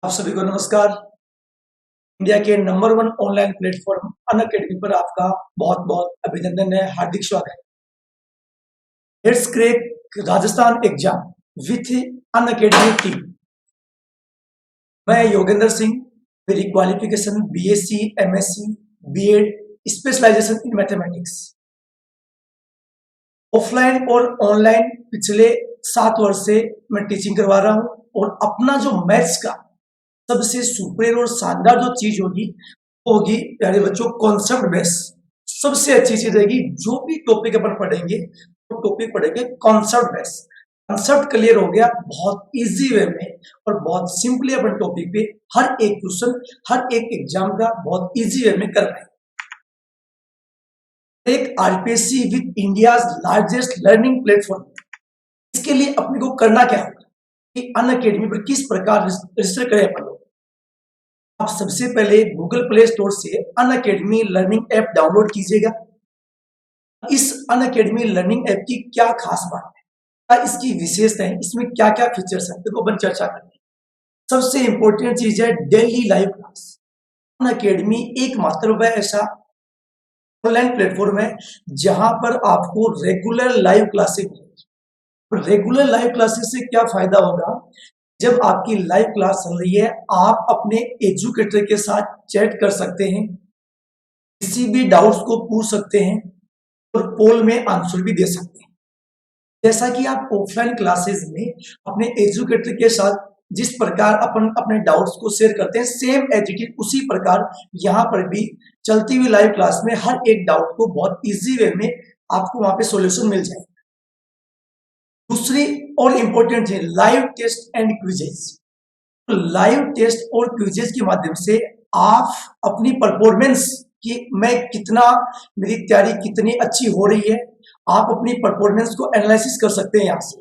आप सभी को नमस्कार। इंडिया के number one online platform Unacademy पर आपका बहुत बहुत अभिनंदन है, हार्दिक स्वागत है। Let's crack Rajasthan exam with Unacademy team. मैं योगेंद्र सिंह, मेरी qualification BSc, MSc, BEd, specialisation in mathematics. Offline और ऑनलाइन पिछले 7 वर्ष से मैं टीचिंग करवा रहा हूं और अपना जो मैथ्स का सबसे सुपीरियर और शानदार जो चीज होगी वो होगी प्यारे बच्चों कॉन्सेप्ट बेस। सबसे अच्छी चीज रहेगी, जो भी टॉपिक अपन पढ़ेंगे वो टॉपिक पढ़ेंगे कॉन्सेप्ट बेस। कॉन्सेप्ट क्लियर हो गया, बहुत इजी वे में और बहुत सिंपली अपन टॉपिक पे हर एक क्वेश्चन, हर एक एग्जाम का बहुत इजी वे में कर पाएंगे। एक RPSC with India largest learning platform, इसके लिए अपने को करना क्या होगा कि अनअकैडमी पर किस प्रकार रजिस्टर करें अपन लोग। आप सबसे पहले गूगल प्ले स्टोर से अनअकैडमी लर्निंग ऐप डाउनलोड कीजिएगा। इस अनअकैडमी लर्निंग ऐप की क्या खास बात है, क्या इसकी विशेषता है, इसमें क्या क्या फीचर्स है, देखो अपन चर्चा करेंगे। सबसे इंपॉर्टेंट चीज है डेली लाइव क्लास। अनअकैडमी एकमात्र वह ऐसा ऑनलाइन प्लेटफॉर्म है जहां पर आपको रेगुलर लाइव क्लासेस मिलेगी। रेगुलर लाइव क्लासेस से क्या फायदा होगा, जब आपकी लाइव क्लास चल रही है आप अपने एजुकेटर के साथ चैट कर सकते हैं, किसी भी डाउट्स को पूछ सकते हैं और पोल में आंसर भी दे सकते हैं। जैसा कि आप ऑफलाइन क्लासेस में अपने एजुकेटर के साथ जिस प्रकार अपन अपने डाउट्स को शेयर करते हैं, सेम एज इट इज उसी प्रकार यहाँ पर भी चलती हुई लाइव क्लास में हर एक डाउट को बहुत इजी वे में आपको वहां पे सॉल्यूशन मिल जाएगा। दूसरी और इंपॉर्टेंट है live test and quizzes. Live test और क्विजेस के माध्यम से आप अपनी परफॉर्मेंस कि मैं कितना, मेरी तैयारी कितनी अच्छी हो रही है, आप अपनी परफॉर्मेंस को एनालिसिस कर सकते हैं। यहाँ से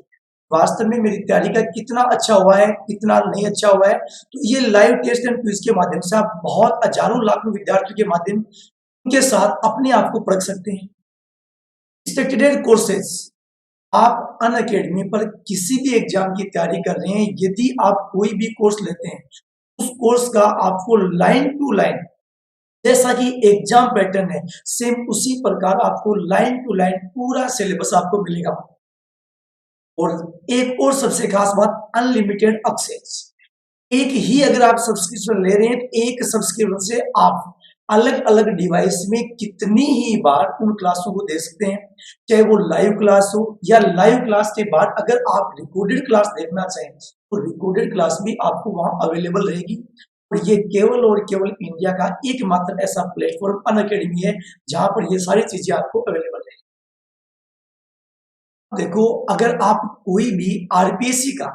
वास्तव में मेरी तैयारी का कितना अच्छा हुआ है, कितना नहीं अच्छा हुआ है। तो ये लाइव टेस्ट एंड क्विज के माध्यम से आप बहुत हजारों लाखों विद्यार्थियों के माध्यम उनके साथ अपने आप को परख सकते हैं। स्ट्रक्चर्ड कोर्सेज, आप अनअकैडमी पर किसी भी एग्जाम की तैयारी कर रहे हैं, यदि आप कोई भी कोर्स लेते हैं उस कोर्स का आपको लाइन टू लाइन, जैसा कि एग्जाम पैटर्न है सेम उसी प्रकार आपको लाइन टू लाइन पूरा सिलेबस आपको मिलेगा। और एक और सबसे खास बात, अनलिमिटेड एक्सेस। एक ही अगर आप सब्सक्रिप्शन ले रहे हैं, एक सब्सक्रिप्शन से आप अलग अलग डिवाइस में कितनी ही बार उन क्लासों को दे सकते हैं, चाहे वो लाइव क्लास हो या लाइव क्लास के बाद अगर आप रिकॉर्डेड क्लास देखना चाहें तो रिकॉर्डेड क्लास भी आपको वहां अवेलेबल रहेगी। और ये केवल और केवल इंडिया का एकमात्र ऐसा प्लेटफॉर्म अनअकैडमी है जहां पर ये सारी चीजें आपको अवेलेबल रहेगी। देखो, अगर आप कोई भी आरपीएससी का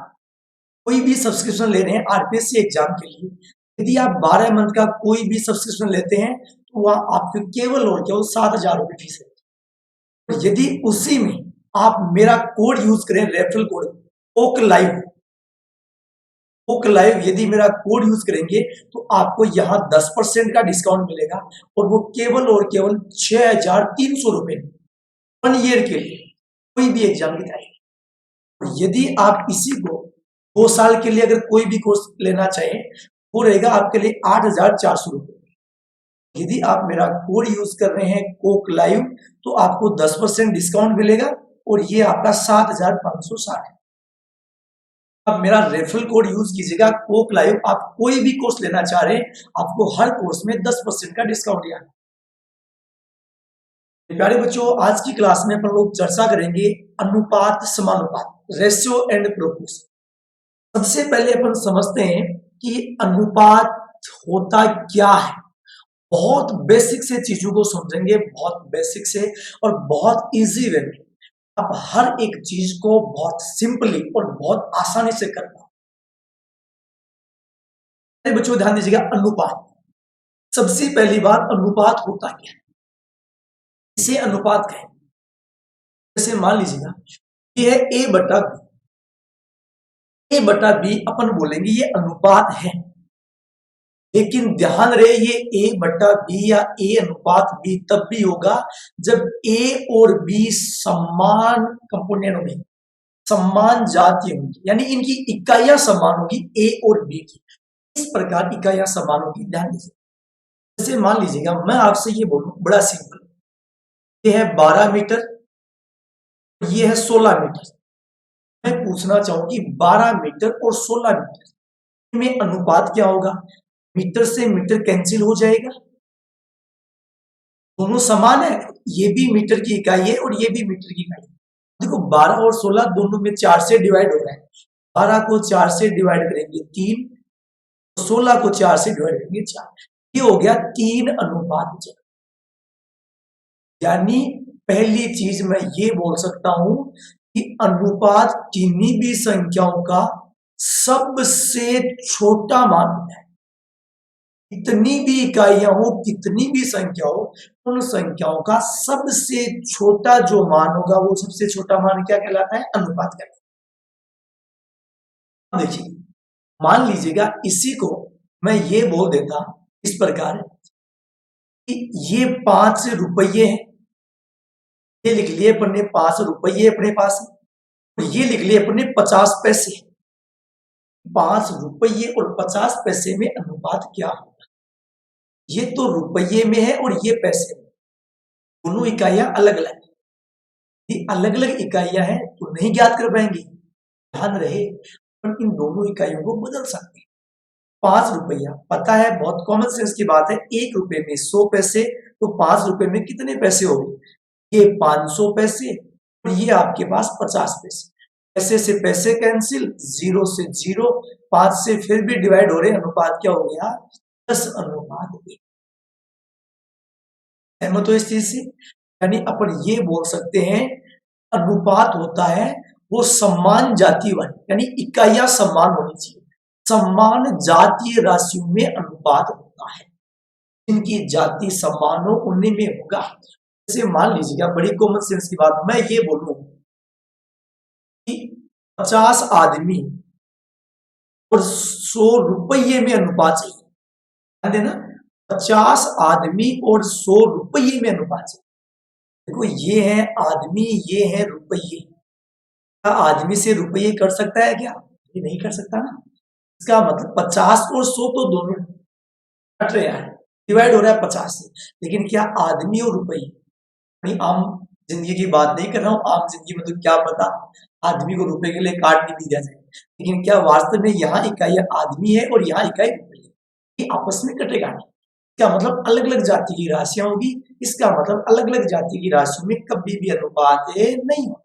कोई भी सब्सक्रिप्शन ले रहे हैं आरपीएससी एग्जाम के लिए, यदि आप 12 मंथ का कोई भी सब्सक्रिप्शन लेते हैं तो वह आपको केवल और केवल 7,000 रुपए फीस है। और यदि उसी में आप मेरा कोड यूज करें, रेफरल कोड ओक लाइव, यदि मेरा कोड यूज करेंगे तो आपको यहाँ 10% का डिस्काउंट मिलेगा और वो केवल और केवल 6,300 रुपए 1 ईयर के लिए कोई भी एग्जाम की तैयारी। और यदि आप इसी को 2 साल के लिए अगर कोई भी कोर्स लेना चाहें वो रहेगा आपके लिए 8,400 रुपए। यदि आप मेरा कोड यूज कर रहे हैं कोक लाइव तो आपको 10% डिस्काउंट मिलेगा और ये आपका 7,560 है। आप मेरा रेफरल कोड यूज कीजिएगा कोक लाइव, आप कोई भी कोर्स लेना चाह रहे हैं आपको हर कोर्स में 10% का डिस्काउंट दिया। प्यारे बच्चों, आज की क्लास में अपन लोग चर्चा करेंगे अनुपात समानुपात, रेशियो एंड प्रोपोर्शन। सबसे पहले अपन समझते हैं कि अनुपात होता क्या है। बहुत बेसिक से चीजों को समझेंगे, बहुत बेसिक से और बहुत इजी वे में आप हर एक चीज को बहुत सिंपली और बहुत आसानी से कर पाओ। बच्चों ध्यान दीजिएगा, अनुपात। सबसे पहली बात, अनुपात होता क्या है, इसे अनुपात कहें। जैसे मान लीजिएगा ये है ए बटा बी, अपन बोलेंगे ये अनुपात है। लेकिन ध्यान रहे ये ए बटा बी या ए अनुपात बी तब भी होगा जब ए और बी समान कंपोनेंट होंगे, समान जाति होंगी, यानी इनकी इकाइयां समान होगी ए और बी की। इस प्रकार इकाइयां सामानों की ध्यान दीजिए। जैसे मान लीजिएगा मैं आपसे ये बोलूं, बड़ा सिंपल, ये है 12 मीटर, ये है 16 मीटर। मैं पूछना चाहूं कि 12 मीटर और 16 मीटर में अनुपात क्या होगा? मीटर से मीटर कैंसिल हो जाएगा, दोनों समान है। ये भी मीटर की इकाई है और ये भी मीटर की इकाई है। देखो 12 और 16 दोनों में 4 से डिवाइड हो रहा है। 12 को 4 से डिवाइड करेंगे 3, 16 को 4 से डिवाइड करेंगे 4। ये हो गया 3:4। यानी पहली चीज मैं ये बोल सकता हूं कि अनुपात किन्हीं भी संख्याओं का सबसे छोटा मान है। कितनी भी इकाइयां हो, कितनी भी संख्या हो, उन संख्याओं का सबसे छोटा जो मान होगा वो सबसे छोटा मान क्या कहलाता है? अनुपात कहलाता है। देखिए मान लीजिएगा इसी को मैं ये बोल देता इस प्रकार कि ये 5 रुपये है, ये लिख लिए अपने 5 रुपये अपने पास है, और ये लिख लिए अपने 50 पैसे। 5 रुपये और 50 पैसे में अनुपात क्या होगा? ये तो रुपये में है और ये पैसे में, दोनों इकाइयां अलग अलग है। ये अलग अलग इकाइयां हैं तो नहीं ज्ञात कर पाएंगे। ध्यान रहे हम इन दोनों इकाइयों को बदल सकते हैं। 5 रुपया पता है, बहुत कॉमन सेंस की बात है, 1 रुपए में 100 पैसे, तो 5 रुपए में कितने पैसे हो गए? ये 500 पैसे और ये आपके पास 50 पैसे। पैसे से पैसे कैंसिल, 0 से 0, 5 से फिर भी डिवाइड हो रहे, अनुपात क्या हो गया? 10:1। सहमत हो इस चीज से? यानी अपन ये बोल सकते हैं अनुपात होता है वो समान जाति वाली, यानी इकाइयां समान होनी चाहिए। समान जातीय राशियों में अनुपात होता है, जिनकी जाति समान हो उन्हीं में होगा। जैसे मान लीजिएगा बड़ी कॉमन सेंस की बात, मैं ये बोलूं कि 50 आदमी और 100 रुपये में अनुपात चाहिए। ध्यान देना, 50 आदमी और 100 रुपये में अनुपात चाहिए। देखो ये है आदमी, ये है रुपये। क्या आदमी से रुपये कर सकता है क्या? ये नहीं कर सकता ना। इसका मतलब 50 और 100 तो दोनों कट रहे हैं, डिवाइड हो रहा है 50 से, लेकिन क्या आदमी और रुपये? अपनी आम जिंदगी की बात नहीं कर रहा हूं, आम जिंदगी में तो क्या पता आदमी को रुपए के लिए काट नहीं दिया जाए, लेकिन क्या वास्तव में यहाँ इकाई आदमी है और यहाँ इकाई रुपये, ये आपस में कटेगा नहीं। इसका मतलब अलग अलग जाति की राशियां होगी, इसका मतलब अलग अलग जाति की राशियों में कभी भी अनुपात नहीं होता।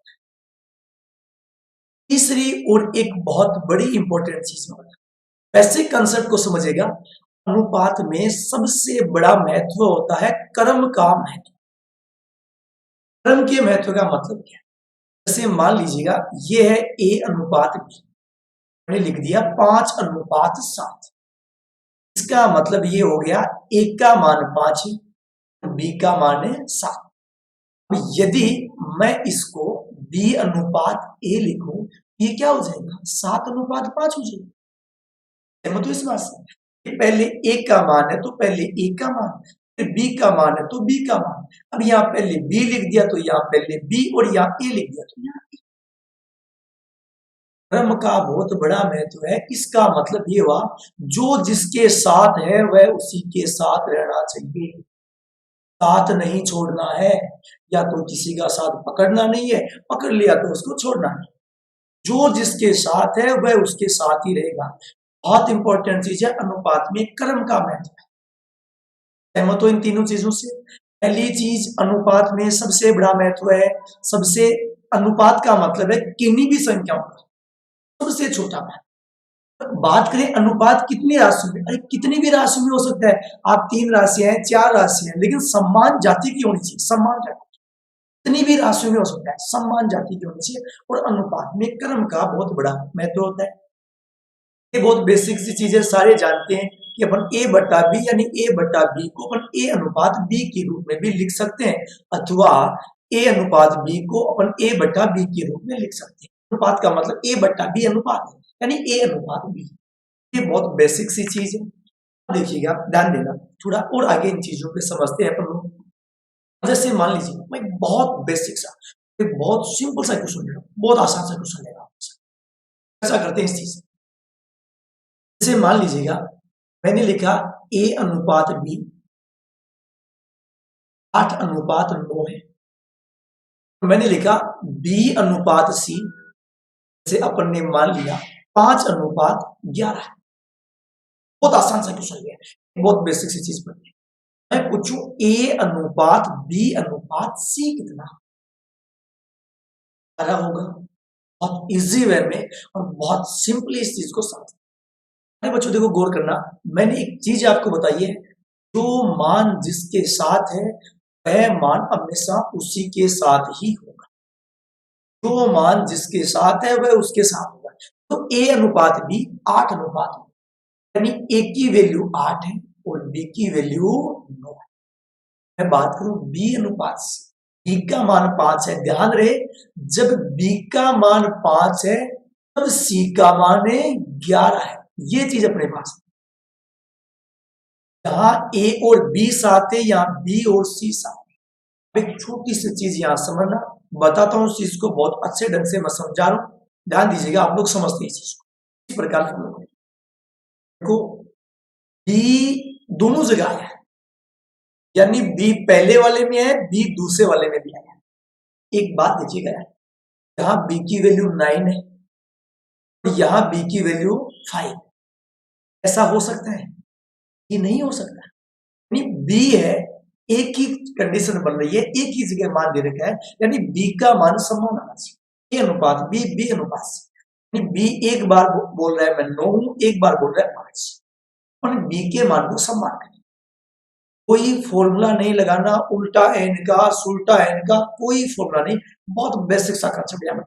तीसरी और एक बहुत बड़ी इंपॉर्टेंट चीज में बेसिक कंसेप्ट को समझेगा, अनुपात में सबसे बड़ा महत्व होता है क्रम का महत्व। क्रम के महत्व का मतलब क्या है? जैसे मान लीजिएगा ये है A:B, मैंने लिख दिया 5:7। इसका मतलब ये हो गया A का मान 5 है, B का मान है 7। यदि मैं इसको B:A लिखूं, ये क्या हो जाएगा? 7:5 हो जाएगा। मतलब इस बात से पहले A का मान है तो पहले A का मान, फिर B का मान है तो B का मान। अब यहाँ पहले B लिख दिया तो यहाँ पहले B, और यहाँ A लिख दिया तो यहाँ A। क्रम का बहुत बड़ा महत्व है। इसका मतलब ये हुआ जो जिसके साथ है वह उसी के साथ रहना चाहिए, साथ नहीं छोड़ना है। या तो किसी का साथ पकड़ना नहीं है, पकड़ लिया तो उसको छोड़ना नहीं। जो जिसके साथ है वह उसके साथ ही रहेगा। बहुत इंपॉर्टेंट चीज है अनुपात में क्रम का महत्व है। सहमत हो इन तीनों चीजों से? पहली चीज अनुपात में सबसे बड़ा महत्व है, सबसे अनुपात का मतलब है किन्हीं भी संख्याओं का सबसे छोटा मान। बात करें अनुपात कितनी राशियों में, अरे कितनी भी राशि में हो सकता है। आप 3 राशियां हैं, 4 राशियां हैं, लेकिन समान जाति की होनी चाहिए। सम्मान जाति कितनी भी राशियों में हो सकता है, सम्मान जाति की होनी चाहिए। और अनुपात में क्रम का बहुत बड़ा महत्व होता है। ये बहुत बेसिक सी चीजें सारे जानते हैं कि अपन A/B यानी A/B को अपन A:B के रूप में भी लिख सकते हैं, अथवा A:B को अपन A/B के रूप में लिख सकते हैं। अनुपात का मतलब A/B अनुपात है, यानी A:B। ये बहुत बेसिक सी चीज है। देखिएगा ध्यान देना, थोड़ा और आगे इन चीजों पे समझते हैं अपन लोग। जैसे मान लीजिए मैं बहुत बेसिक सा, बहुत सिंपल सा क्वेश्चन ले रहा हूं, बहुत आसान सा क्वेश्चन ले रहा हूं। ऐसा करते हैं इस चीज, जैसे मान लीजिएगा मैंने लिखा A अनुपात B 8:9 है। मैंने लिखा B अनुपात C, से अपन ने मान लिया 5:11 है। बहुत आसान सा क्वेश्चन है, बहुत बेसिक सी चीज पर मैं पूछूं A अनुपात B अनुपात C कितना सारा होगा। बहुत इजी वे में और बहुत सिंपली इस चीज को समझ। अरे बच्चों देखो गौर करना, मैंने एक चीज आपको बताई है, जो मान जिसके साथ है वह मान हमेशा उसी के साथ ही होगा। जो मान जिसके साथ है वह उसके साथ होगा। तो A अनुपात B 8:9 यानी A की वैल्यू 8 है और B की वैल्यू 9 है। मैं बात करूं B अनुपात C, B का मान 5 है। ध्यान रहे जब B का मान 5 है तब C का मान 11 है। ये चीज अपने पास यहां A और B साथ है, यहां B और C साथ है। एक छोटी सी चीज यहां समझना, बताता हूं इस चीज को बहुत अच्छे ढंग से मैं समझा रहा हूं, ध्यान दीजिएगा, आप लोग समझते हैं इस चीज को इस प्रकार से। देखो B दोनों जगह है, यानी B पहले वाले में है, B दूसरे वाले में भी है। एक बात देखिएगा, यहां B की वैल्यू 9 है, यहां B की वैल्यू 5। ऐसा हो सकता है? ये नहीं हो सकता। यानी B है, एक ही कंडीशन बन रही है, एक ही जगह मान दे रखा है, यानी B का मान समान आना चाहिए। A अनुपात B, B अनुपात C। यानी B एक बार बोल रहा है मैं 9 हूं, एक बार बोल रहा है 5। और B के मान को समान करें। कोई फॉर्मूला नहीं लगाना, उल्टा n का सुल्टा n का कोई फॉर्मूला नहीं, बहुत बेसिक सा कंसेप्ट है।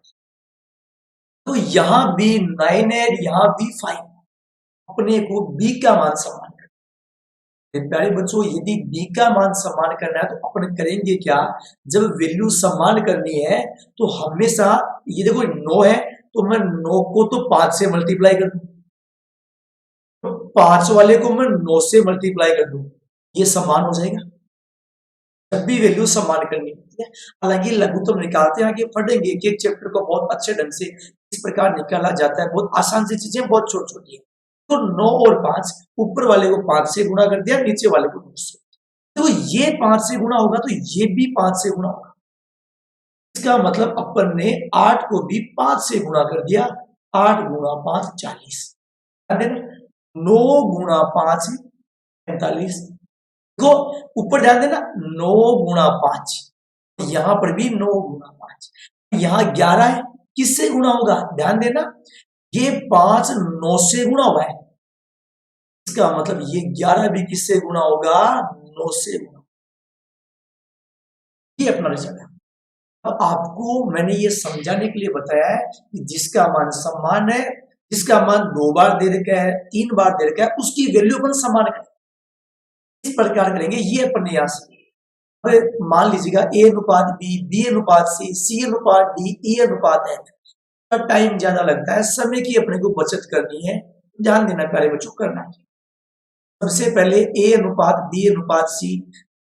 तो यहां B 9 है, यहां B 5, अपने को B का मान समान करना। प्यारे बच्चों यदि B का मान समान करना है तो अपन करेंगे क्या, जब वैल्यू समान करनी है तो हमेशा ये देखो 9 है तो मैं 9 को तो 5 से मल्टीप्लाई कर दूं, तो 5 वाले को मैं 9 से मल्टीप्लाई कर दूं, ये समान हो जाएगा। जब भी वैल्यू समान करनी होती है, हालांकि लघुत्तम निकालते हैं आगे पढ़ेंगे कि एक चैप्टर को बहुत अच्छे ढंग से इस प्रकार निकाला जाता है। बहुत आसान सी चीजें, बहुत छोटी छोटी है। तो 9 और 5, ऊपर वाले को 5 से गुणा कर दिया, नीचे वाले को 9 से। तो ये 5 से गुणा होगा तो ये भी 5 से गुणा होगा। इसका मतलब अपन ने 8 को भी 5 से गुणा कर दिया। 8 गुणा 5 40, 9 गुणा 5 45। देखो ऊपर ध्यान देना, 9 गुणा 5, यहां पर भी 9 गुणा 5, यहां 11 है, किससे गुणा होगा, ध्यान देना, ये 5 9 से गुणा हुआ है, इसका मतलब ये 11 भी किससे गुणा होगा, 9 से गुणा। ये अपना रिजल्ट है। अब आपको मैंने ये समझाने के लिए बताया है कि जिसका मान समान है, जिसका मान 2 बार दे रखा है, 3 बार दे रखा है, उसकी वैल्यू अपन समान करें, इस प्रकार करेंगे। ये अपन यहां से मान लीजिएगा A अनुपात B, B अनुपात C, C अनुपात D, E अनुपात F। टाइम ज्यादा लगता है, समय की अपने को बचत करनी है, ध्यान देना प्यारे बच्चों, करना है। सबसे पहले A अनुपात B अनुपात C,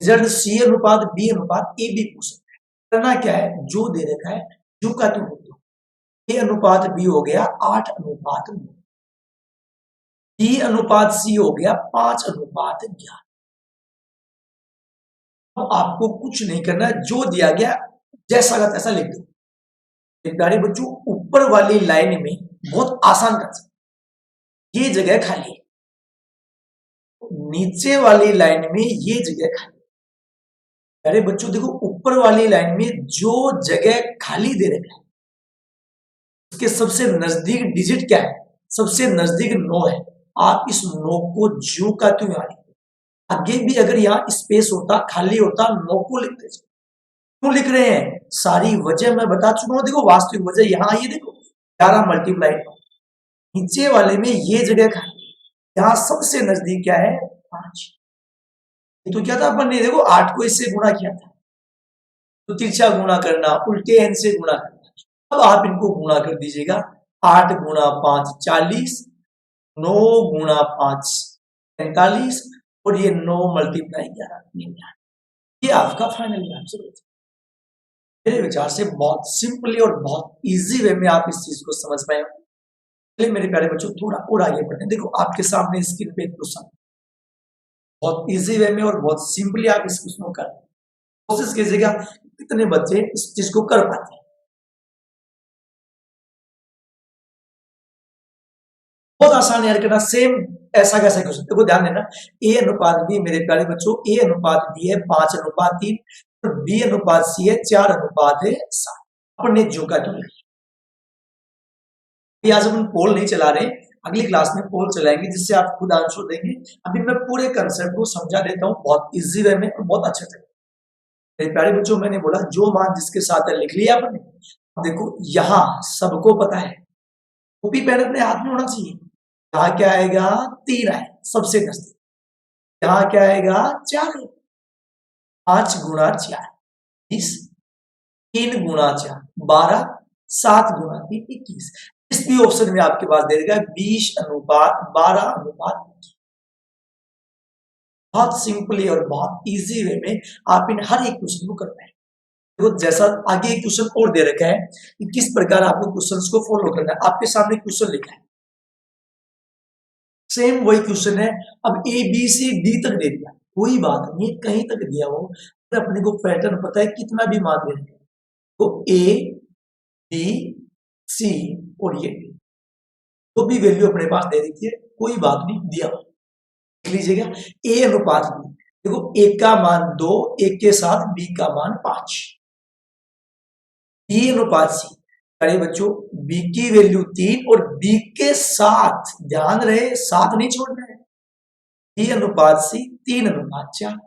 रिजल्ट C अनुपात B अनुपात A भी पूछ सकते हैं। करना क्या है, जो दे रखा है जो का तू बोल दो। A अनुपात B हो गया 8:9, B अनुपात C हो गया 5:11। अब आपको कुछ नहीं करना, जो दिया गया जैसा का तैसा लिख दो। प्यारे बच्चों ऊपर वाली लाइन में बहुत आसान कर सकते, ये जगह खाली है, नीचे वाली लाइन में ये जगह खाली। प्यारे बच्चों देखो ऊपर वाली लाइन में जो जगह खाली दे रखा है उसके सबसे नजदीक डिजिट क्या है, सबसे नजदीक 9 है। आप इस 9 को ज्यों का त्यों यहां लिख, आगे भी अगर यहाँ स्पेस होता, खाली होता, 9 को लिखते। क्यों लिख रहे हैं, सारी वजह मैं बता चुका हूं। देखो वास्तविक वजह यहाँ आइए, देखो 11 मल्टीप्लाई, नीचे वाले में ये जगह खाली, यहाँ सबसे नजदीक क्या है 5। तो क्या था अपन ने, देखो 8 को इससे गुणा किया था, तो तिरछा गुणा करना, उल्टे एन से गुणा करना। अब आप इनको गुणा कर दीजिएगा, 8 गुणा 5 40, 9 गुणा 5 45, और ये 9 मल्टीप्लाई 11। ये आपका फाइनल आंसर होता है। मेरे विचार से बहुत सिंपली और बहुत इजी वे में आप इस चीज को समझ पाए। चलिए मेरे प्यारे बच्चों थोड़ा और आगे बढ़ते हैं। देखो आपके सामने स्क्रीन पे एक क्वेश्चन बहुत इजी वे में और बहुत सिंपली आप इस क्वेश्चन को कर कोशिश कीजिएगा कितने बच्चे इस चीज को कर पाते हैं। बहुत आसान यार करना, सेम ऐसा कैसा क्वेश्चन देखो, ध्यान देना। ए अनुपात बी मेरे प्यारे बच्चों, ए अनुपात बी है 5:3 और बी अनुपात सी है 4:7। अपने जो का जो आज हम पोल नहीं चला रहे, अगली क्लास में पोल चलाएंगे जिससे आप खुद आंसर देंगे। अभी मैं पूरे कंसेप्ट को समझा देता हूँ बहुत इजी वे में और बहुत अच्छे से। मेरे प्यारे बच्चों, मैंने बोला जो मान जिसके साथ है लिख लिया आपने। देखो यहाँ सबको पता है, कॉपी पेन अपने हाथ में होना चाहिए। यहाँ क्या आएगा 3 आए सबसे नजदीक, यहाँ क्या आएगा 4 है। 5 गुणा 4 20, 3 गुणा 4 12, 7 गुणा 3 21। इस भी ऑप्शन में आपके पास दे देगा 20:12:21। बहुत सिंपली और बहुत इजी वे में आप इन हर एक क्वेश्चन को करना है। तो जैसा आगे एक क्वेश्चन और दे रखा है कि किस प्रकार आपको क्वेश्चंस को फॉलो करना है। आपके सामने क्वेश्चन लिखा है, सेम वही क्वेश्चन है। अब ए बी सी डी तक दे दिया, कोई बात नहीं कहीं तक दिया हो, तो अपने को पैटर्न पता है कितना भी मान दे। तो ए बी सी और ये डी तो भी वैल्यू अपने पास दे दी है, कोई बात नहीं दिया हो लिख लीजिएगा। ए अनुपात बी, देखो ए का मान 2, एक के साथ बी का मान 5। बी अनुपात सी, अरे बच्चों बी की वैल्यू 3 और बी के साथ ध्यान रहे 7 नहीं छोड़ना है। बी अनुपात सी 3:4।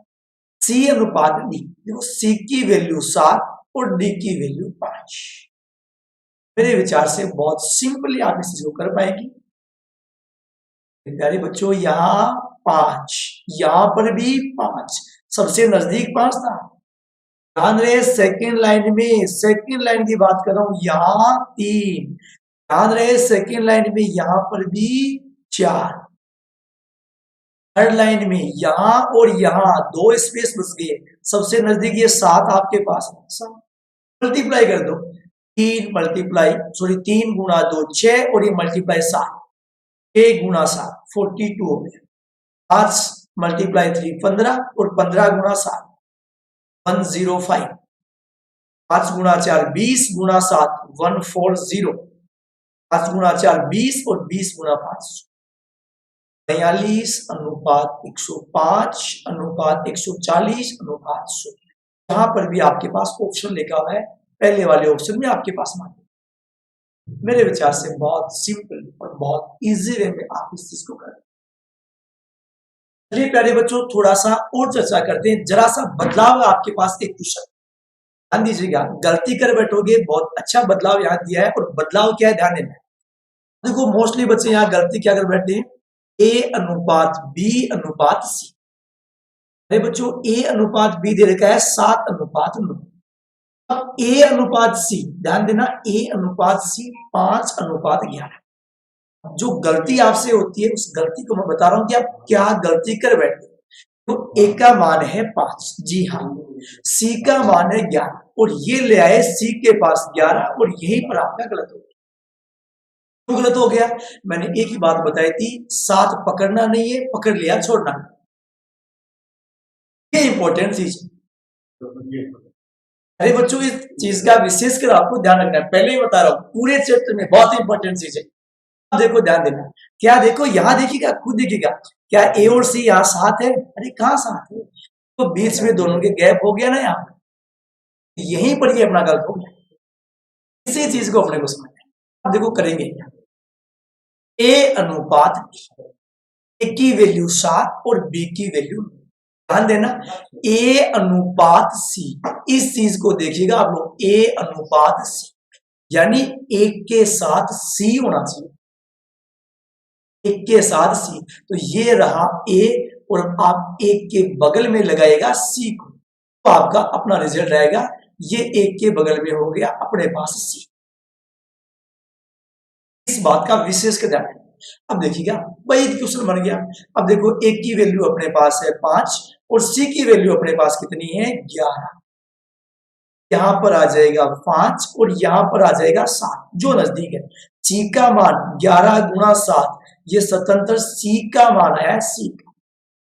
सी अनुपात डी, देखो सी की वैल्यू 7 और डी की वैल्यू 5। मेरे विचार से बहुत सिंपली आप इस चीज को कर पाएंगे। प्यारे बच्चों यहाँ 5, यहां पर भी 5, सबसे नजदीक 5 था। ध्यान रहे सेकेंड लाइन में, सेकेंड लाइन की बात कर रहा हूं, यहां 3। ध्यान रहे सेकेंड लाइन में यहां पर भी 4। थर्ड लाइन में यहां और यहां 2 स्पेस बच गए, सबसे नजदीक ये 7 आपके पास है। मल्टीप्लाई कर दो, 3 गुणा 2 6 और ये मल्टीप्लाई 7, 1 गुणा 7 42 हो गया। 5 मल्टीप्लाई 3 15 और 15 गुणा 7 105। 5 गुणा 4 20 गुणा 7 140। 5 गुणा 4 20 और 20 गुणा 5 42:105 140:100। यहां पर भी आपके पास ऑप्शन लिखा हुआ है, पहले वाले ऑप्शन में आपके पास मान। मेरे विचार से बहुत सिंपल और बहुत इजी वे में आप इस चीज को करें। चलिए प्यारे बच्चों थोड़ा सा और चर्चा करते हैं, जरा सा बदलाव है आपके पास। एक क्वेश्चन ध्यान दीजिएगा, गलती कर बैठोगे, बहुत अच्छा बदलाव यहाँ दिया है। और बदलाव क्या है ध्यान देना। देखो मोस्टली बच्चे यहाँ गलती क्या कर बैठे हैं, ए अनुपात बी अनुपात सी। अरे बच्चों ए अनुपात बी दे रखा है 7:9। अब ए अनुपात सी ध्यान देना, ए अनुपात सी 5:11। जो गलती आपसे होती है उस गलती को मैं बता रहा हूं कि आप क्या गलती कर बैठे। तो ए का मान है 5, जी हाँ, सी का मान है 11 और ये ले आए सी के पास 11 और यहीं पर आपका गलत हो गया। क्यों गलत हो गया? मैंने एक ही बात बताई थी, 7 पकड़ना नहीं है, पकड़ लिया छोड़ना। ये इंपॉर्टेंट चीज। अरे बच्चों इस चीज का विशेषकर आपको ध्यान रखना है, पहले ही बता रहा हूं पूरे चैप्टर में बहुत इंपॉर्टेंट चीज है। देखो ध्यान देना, क्या देखो यहां देखिएगा, खुद देखिएगा, क्या ए और सी यहाँ साथ है? अरे कहां साथ है, तो बीच में दोनों के गैप हो गया ना, यहाँ यहीं पर ये अपना गलत हो गया। इसी चीज को अपने को समझना है। अब देखो करेंगे क्या, ए अनुपात ए की वैल्यू 7 और बी की वैल्यू, ध्यान देना ए अनुपात सी, इस चीज को देखिएगा आप लोग, ए अनुपात सी यानी एक के साथ सी होना चाहिए, एक के साथ सी। तो ये रहा ए और आप एक के बगल में लगाएगा सी को, तो आपका अपना रिजल्ट रहेगा। ये एक के बगल में हो गया अपने पास सी। इस बात का विशेष ध्यान है। अब देखिएगा वही क्वेश्चन बन गया। अब देखो एक की वैल्यू अपने पास है 5 और सी की वैल्यू अपने पास कितनी है 11। यहां पर आ जाएगा 5 और यहां पर आ जाएगा 7, जो नजदीक है। सी का मान 11 गुणा 7, ये स्वतंत्र सी का मान आया सी का।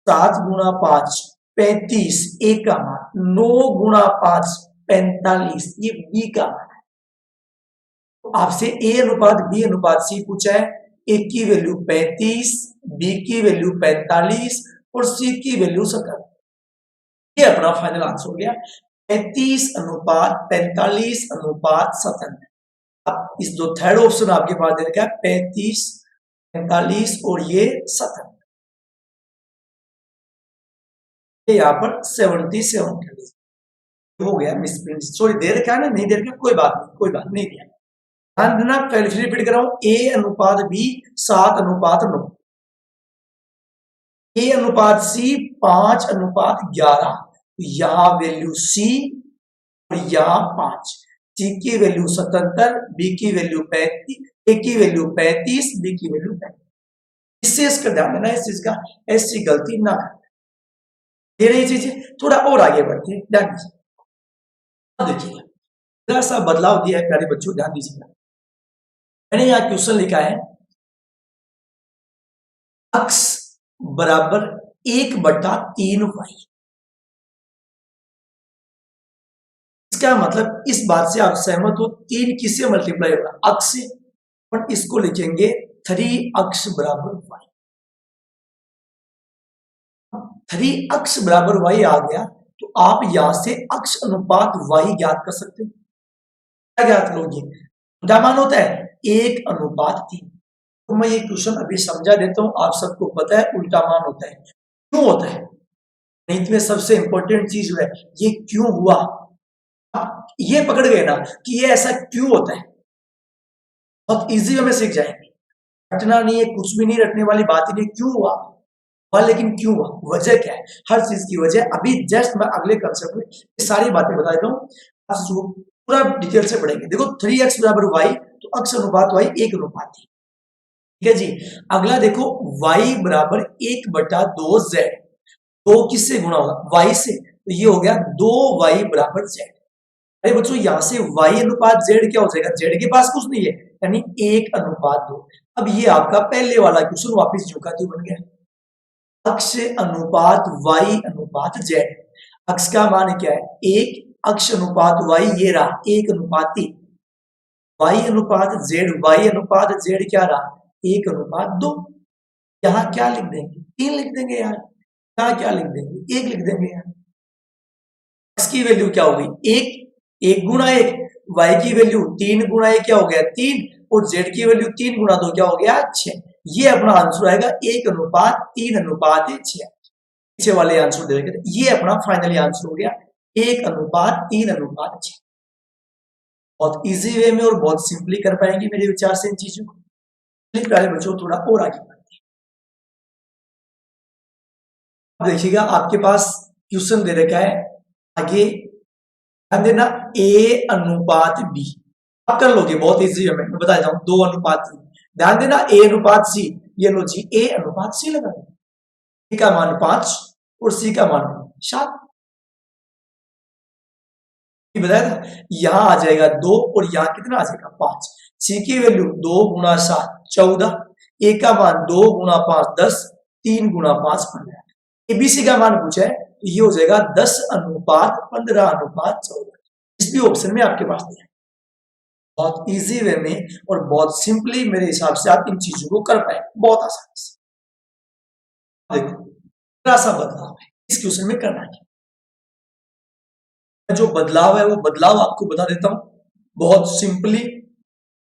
7 गुणा 5 35, ए का मान 9 गुणा 5 45, ये बी का मान है। तो आपसे ए अनुपात बी अनुपात सी पूछा है। ए की वैल्यू 35, बी की वैल्यू 45 और सी की वैल्यू 77। ये अपना फाइनल आंसर हो गया 35 अनुपात 45 अनुपात 77। अब इस जो थर्ड ऑप्शन आपके पास दे रखा है 35 45 और ये 77, यहाँ पर 77 हो गया मिसप्रिंट। सॉरी दे रखा है ना, नहीं दे रखा कोई बात नहीं, कोई बात नहीं दिया। ध्यान देना, पहले फिर रिपीट कर रहा हूं, ए अनुपात बी 7 अनुपात 9, ए अनुपात सी 5 अनुपात 11, यहां वैल्यू सी और यहां 5, सी की वैल्यू 77, बी की वैल्यू 35, ए की वैल्यू 35, बी की वैल्यू 35। इससे इसका ध्यान देना, इस चीज का ऐसी गलती ना कर। ये रही चीजें, थोड़ा और आगे बढ़ते हैं, ध्यान दीजिए। देखिएगा थोड़ा सा बदलाव दिया है प्यारे बच्चों, ध्यान दीजिएगा। मैंने यहां क्वेश्चन लिखा है x बराबर 1/3y। इसका मतलब इस बात से आप सहमत हो, 3 किससे मल्टीप्लाई होगा, x से, और इसको लिखेंगे 3x बराबर y। 3x बराबर y आ गया तो आप यहां से x अनुपात y ज्ञात कर सकते हैं। क्या ज्ञात करोगे, क्या मान होता है 1/3। तो मैं ये क्वेश्चन अभी समझा देता हूं, आप सबको पता है उल्टा मान होता है। क्यों होता है, गणित में सबसे इंपॉर्टेंट चीज है ये क्यों हुआ। आप ये पकड़ गए ना कि ये ऐसा क्यों होता है, बहुत इजी वे में सीख जाएंगे। रटना नहीं है, कुछ भी नहीं रटने वाली बात ही नहीं, क्यों हुआ लेकिन क्यों हुआ, वजह क्या है, हर चीज की वजह अभी जस्ट मैं अगले कंसेप्ट में ये सारी बातें बता देता हूँ, पूरा डिटेल से पढ़ेंगे। देखो 3x बराबर y, तो x अनुपात y 1/3, ठीक है जी। अगला देखो y बराबर 1/2z, 2 किससे गुणा होगा, y से, तो ये हो गया 2y बराबर z। अरे बच्चों यहां से y अनुपात z क्या हो जाएगा, z के पास कुछ नहीं है, यानी 1/2। अब ये आपका पहले वाला क्वेश्चन वापिस जो का बन गया, अक्ष अनुपात y अनुपात z। अक्ष का मान क्या है 1, अक्ष अनुपात y ये रहा 1/3, y अनुपात z, y अनुपात z क्या रहा 1/2। यहां क्या लिख देंगे, 3 लिख देंगे यार, यहां क्या लिख देंगे 1 लिख देंगे यार। x की वैल्यू क्या होगी 1, 1 गुणा 1, y की वैल्यू 3 गुणा 1 क्या हो गया 3, और z की वैल्यू 3 गुणा 2 क्या हो गया 6। ये अपना आंसर आएगा 1/3/6। पीछे वाले आंसर दे रखे, ये अपना फाइनली आंसर हो गया 1/3/6। बहुत इजी वे में और बहुत सिंपली कर पाएंगे मेरे विचार से इन चीजों को। प्यारे बच्चों थोड़ा और आगे बढ़ते हैं। अब देखिएगा आपके पास क्वेश्चन दे रखा है आगे, ध्यान देना a अनुपात b, आप कर लोगे बहुत इजी वे में, मैं बता देता हूं 2/3। ध्यान देना a अनुपात c, ये लो जी a अनुपात c लगा दो, a का मान 5 और c का मान 7, बताया था। यहां आ जाएगा 2 और यहां कितना आ जाएगा 5, c की वैल्यू 2 गुणा 7 14, a का मान 2 गुणा 5 10, 3 गुणा 5 15। एबीसी का मान पूछा है तो ये हो जाएगा 10/15/14। इस भी ऑप्शन में आपके पास दिया है। बहुत इजी वे में और बहुत सिंपली मेरे हिसाब से आप इन चीजों को कर पाए बहुत आसानी से। देखो थोड़ा सा बदलाव है इस क्वेश्चन में करना है, जो बदलाव है वो बदलाव आपको बता देता हूं, बहुत सिंपली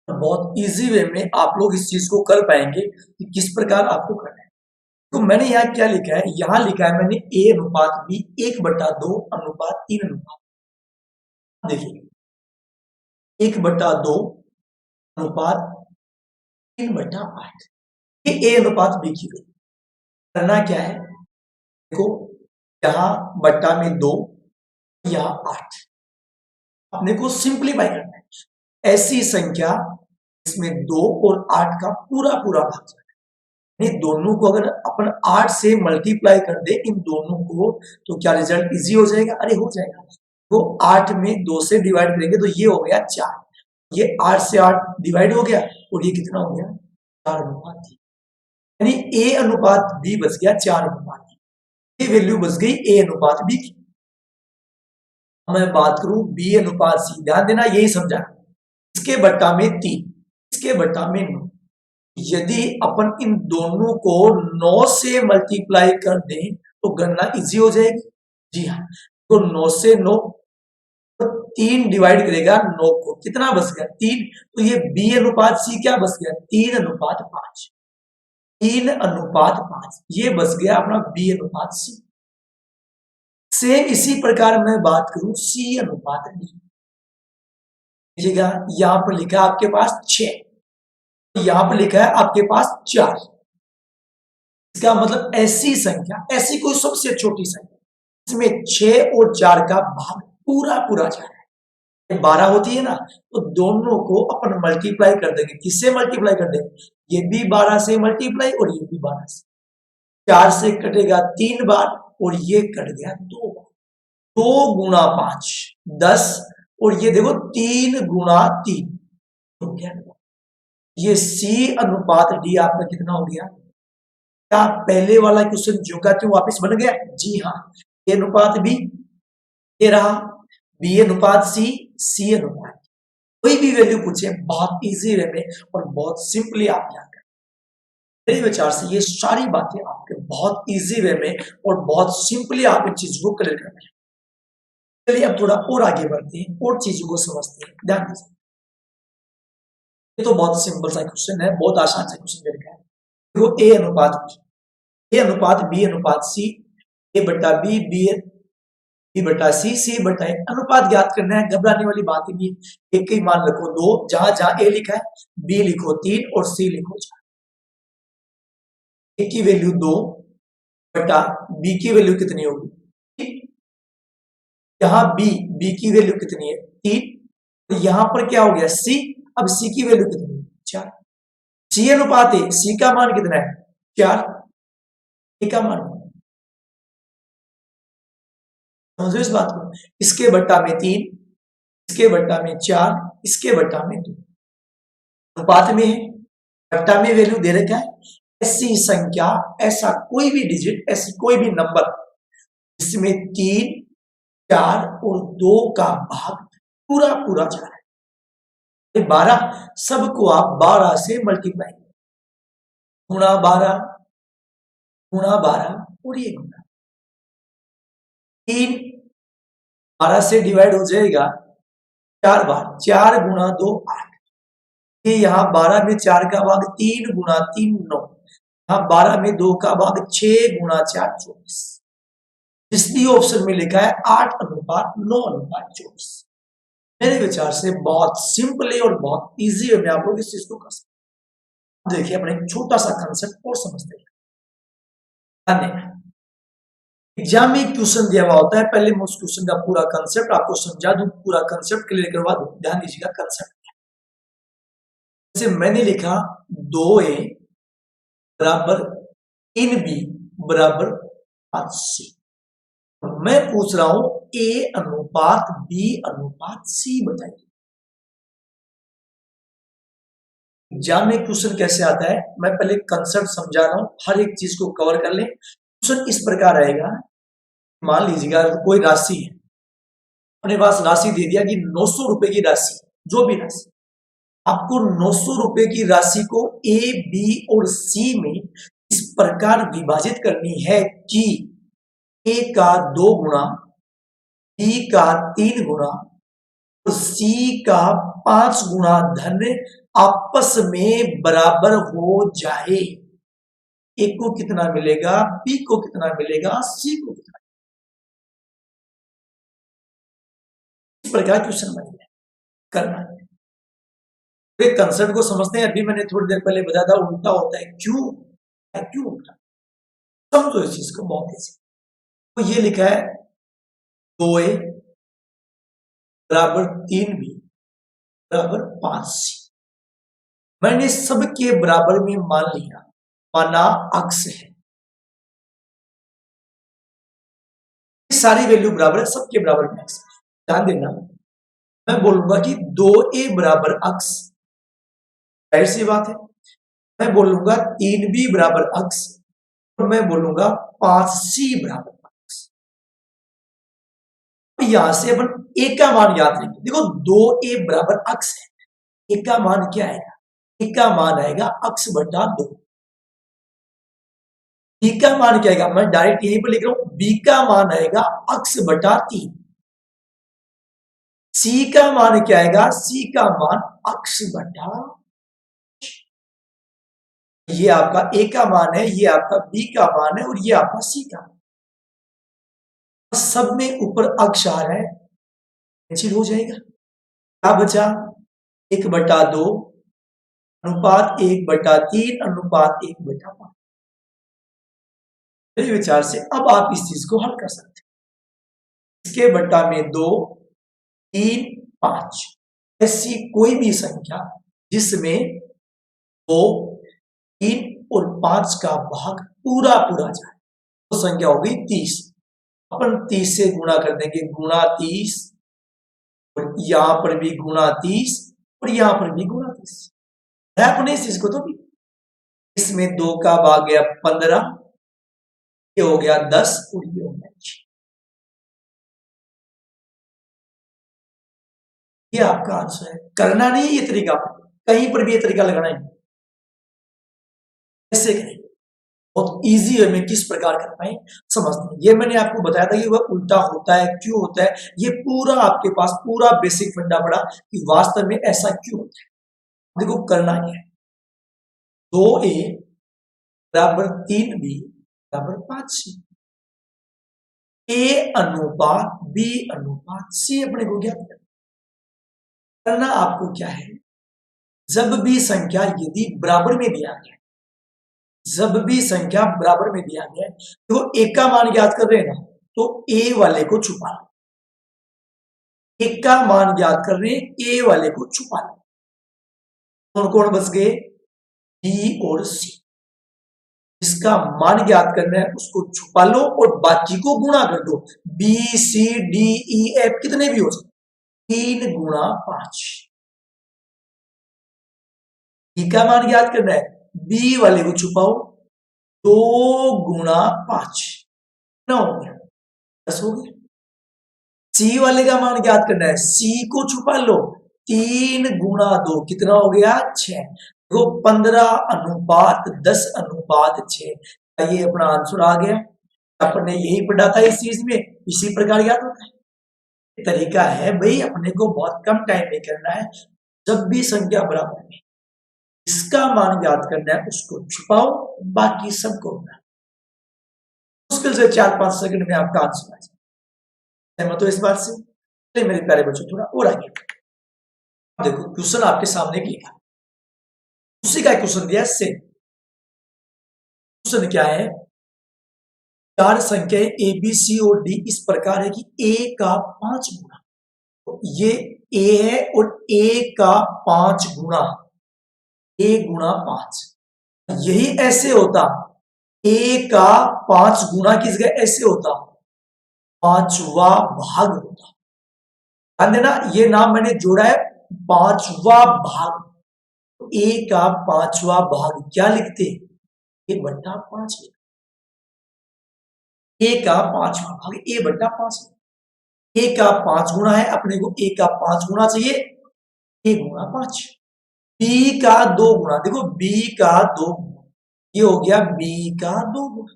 और बहुत इजी वे में आप लोग इस चीज को कर पाएंगे कि किस प्रकार आपको करना है। तो मैंने यहाँ क्या लिखा है, यहां लिखा है मैंने a अनुपात b 1/2/3 अनुपात। देखिए 1/2/3/8, ये a अनुपात b की वैल्यू। करना क्या है, देखो यहां बट्टा में 2, यहां 8, अपने को सिंप्लीफाई करना है। ऐसी संख्या इसमें 2 और 8 का पूरा पूरा भाग, दोनों को अगर अपन 8 से मल्टीप्लाई कर दे इन दोनों को तो क्या रिजल्ट इजी हो जाएगा, अरे हो जाएगा। तो 8 में 2 से डिवाइड करेंगे तो ये हो गया 4, ये 8 से 8 डिवाइड हो गया और ये कितना हो गया 4/3, यानी a अनुपात b बच गया 4/3। ये वैल्यू बच गई ए अनुपात बी की। मैं बात करूं बी अनुपात सी, ध्यान देना यही समझा, इसके बट्टा में 3, इसके बट्टा में 9। यदि अपन इन दोनों को 9 से मल्टीप्लाई कर दें तो गणना इजी हो जाएगी। जी हाँ, तो 9 से 9 तो 3 डिवाइड करेगा 9 को, कितना बच गया 3। तो ये बी अनुपात सी क्या बच गया 3 अनुपात 5, 3 अनुपात 5 ये बच गया अपना बी अनुपात सी। सेम इसी प्रकार मैं बात करूं सी अनुपात डी, यहां पर लिखा है आपके पास 6, यहां पर लिखा है आपके पास 4। इसका मतलब ऐसी संख्या, ऐसी कोई सबसे छोटी संख्या इसमें 6 और 4 का भाग पूरा पूरा जा रहा है, 12 होती है ना, तो दोनों को अपन मल्टीप्लाई कर देंगे। किससे मल्टीप्लाई कर देंगे, ये भी 12 से मल्टीप्लाई और ये भी 12 से। 4 से कटेगा 3 बार और ये कट गया 2 बार, 2 गुणा 5 10 और ये देखो 3 गुणा 3 हो गया। ये सी अनुपात डी आपका कितना हो गया, क्या पहले वाला क्वेश्चन जो का त्यों वापस बन गया। जी हाँ, ए अनुपात बी ये रहा, बी अनुपात सी, सी अनुपात। कोई भी वैल्यू पूछे बहुत इजी वे में और बहुत सिंपली आप याद करें। मेरे विचार से ये सारी बातें आपके बहुत इजी वे में और बहुत सिंपली आप इन चीजों को क्लियर करना है। चलिए अब थोड़ा और आगे बढ़ते हैं और चीजों को समझते हैं। ध्यान दीजिए, ये तो बहुत सिंपल सा क्वेश्चन है, बहुत आसान सा क्वेश्चन दे रखा है। देखो ए अनुपात बी अनुपात सी, ए बट्टा बी, बी बट्टा सी, सी बट्टा ए। अनुपात ज्ञात करना है, घबराने वाली बात ही नहीं। एक ही मान रखो 2, जहां जहां ए लिखा है बी लिखो 3 और सी लिखो 4। ए की वैल्यू 2 बट्टा बी की वैल्यू कितनी होगी, यहां बी की वैल्यू कितनी है 3, तो यहां पर क्या हो गया सी। अब सी की वैल्यू कितनी है 4, सी अनुपात ए, सी का मान कितना है 4, ए का मान, समझो इस बात को। इसके बट्टा में 3, इसके बट्टा में 4, इसके बट्टा में 2, अनुपात में है, बट्टा में वैल्यू दे रखा है। ऐसी संख्या, ऐसा कोई भी डिजिट, ऐसी कोई भी नंबर जिसमें 3, 4 और 2 का भाग पूरा पूरा जा रहा है। 12 सबको आप 12 से मल्टीप्लाई गुणा 12 गुणा 12 और ये गुणा 3, 12 से डिवाइड हो जाएगा 4 बार, 4 गुणा 2 8। ये यहाँ 12 में 4 का भाग 3 गुणा 3 9, यहाँ 12 में 2 का भाग 6 गुणा 4 24। जिस भी ऑप्शन में लिखा है 8 अनुपात 9 अनुपात 24। मेरे विचार से बहुत सिंपली और बहुत इजी वे में आप लोग इस चीज को कर सकते। देखिए अपने एक छोटा सा कंसेप्ट और समझते हैं। एग्जाम में क्वेश्चन दिया हुआ होता है, पहले मैं उस क्वेश्चन का पूरा कंसेप्ट आपको समझा दूं, पूरा कंसेप्ट क्लियर करवा दूं। ध्यान दीजिएगा कंसेप्ट, जैसे मैंने लिखा 2a बराबर 3b बराबर 5c, मैं पूछ रहा हूं a अनुपात b अनुपात c बताइए। एग्जाम में क्वेश्चन कैसे आता है, मैं पहले कंसेप्ट समझा रहा हूं, हर एक चीज को कवर कर ले। क्वेश्चन इस प्रकार रहेगा, मान लीजिएगा कोई राशि है, अपने पास राशि दे दिया कि 900 रुपए की राशि, जो भी राशि, आपको 900 रुपए की राशि को ए बी और सी में इस प्रकार विभाजित करनी है कि ए का 2 गुना, बी का 3 गुना और सी का 5 गुना धन आपस में बराबर हो जाए। ए को कितना मिलेगा, बी को कितना मिलेगा, सी को कितना, इस प्रकार क्वेश्चन बनेगा करना है। कंसेप्ट को समझते हैं। अभी मैंने थोड़ी देर पहले बताया था उल्टा होता है, क्यों उल्टा, समझो इस चीज को बहुत ईजी। तो ये लिखा है 2a बराबर 3b बराबर 5c, मैंने सबके बराबर में मान लिया, माना अक्स है, सारी वैल्यू बराबर है, सबके बराबर में अक्स। ध्यान देना, मैं बोलूंगा कि 2a बराबर अक्स, जाहिर सी बात है। मैं बोलूंगा 3b बराबर अक्स, तो मैं बोलूंगा 5c बराबर 5। यहां से अपन a का मान याद रखेंगे। देखो 2a बराबर अक्स है, a का मान क्या आएगा, a का मान आएगा अक्स बटा 2। b का मान क्या आएगा, मैं डायरेक्ट यहीं पर लिख रहा हूं, b का मान आएगा अक्स बटा 3। c का मान क्या आएगा, c का मान अक्स बटा, ये आपका a का मान है, ये आपका b का मान है और ये आपका c का मान। सब में ऊपर अक्ष आ रहा है, कैंसिल हो जाएगा। क्या बचा, 1/2 अनुपात 1/3 अनुपात 1/5। मेरे विचार से अब आप इस चीज को हल कर सकते हैं। इसके बट्टा में 2, 3, 5 ऐसी कोई भी संख्या जिसमें 2, 3 और 5 का भाग पूरा पूरा जाए, वो संख्या होगी 30। अपन 30 से गुणा कर देंगे, गुणा 30, और यहां पर भी गुणा 30 और यहां पर भी गुणा 30 है अपने इस चीज को। तो भी इसमें 2 का भाग गया 15, ये हो गया 10 और ये हो गया 6। ये आपका आंसर है। करना नहीं है ये तरीका, कहीं पर भी ये तरीका लगाना है, कैसे करें, बहुत इजी है, में किस प्रकार कर पाए समझते हैं। ये मैंने आपको बताया था कि वह उल्टा होता है, क्यों होता है, ये पूरा आपके पास पूरा बेसिक फंडा पड़ा कि वास्तव में ऐसा क्यों होता है। देखो करना क्या है, 2a बराबर 3b बराबर 5c, a अनुपात b अनुपात c अपने को ज्ञात करना। आपको क्या है, जब भी संख्या यदि बराबर में दिया गया, जब भी संख्या बराबर में दिया गया तो एक का मान ज्ञात कर रहे हैं ना, तो a वाले को छुपा लो, एक का मान ज्ञात कर रहे हैं, a वाले को छुपा लो। कौन कौन बच गए, b और c। इसका मान ज्ञात करना है उसको छुपा लो और बाकी को गुणा कर दो, b c d e f कितने भी हो सकते, 3 गुणा 5। b का मान ज्ञात करना है, b वाले को छुपाओ, 2 गुणा 5 कितना हो गया, 10 हो गया। c वाले का मान ज्ञात करना है, c को छुपा लो, 3 गुणा 2 कितना हो गया 6। तो 15 अनुपात 10 अनुपात 6, ये अपना आंसर आ गया। अपने यही पढ़ा था इस चीज में, इसी प्रकार याद होता है। तरीका है भाई, अपने को बहुत कम टाइम में करना है। जब भी संख्या बराबर है, इसका मान ज्ञात करना है, उसको छुपाओ, बाकी सबको मुश्किल से 4-5 सेकंड में आपका आंसर आ जाए। सहमत हो इस बात से? चलिए मेरे प्यारे बच्चों थोड़ा और आगे देखो, क्वेश्चन आपके सामने लिखा, उसी का क्वेश्चन दिया से। क्वेश्चन क्या है, 4 संख्याएं ए बी सी और डी इस प्रकार है कि a का 5 गुना, तो ये a है और a का 5 गुना, a गुणा 5, यही ऐसे होता, a का 5 गुना की जगह ऐसे होता, 5वां भाग होता। ध्यान देना, ये नाम मैंने जोड़ा है 5वां भाग। तो a का 5वां भाग क्या लिखते, 1/5। a का 5वां भाग a/5, a का 5 गुना है, अपने को a का 5 गुना चाहिए, a गुणा 5। b का 2 गुना, देखो b का 2 गुना, ये हो गया b का 2 गुना।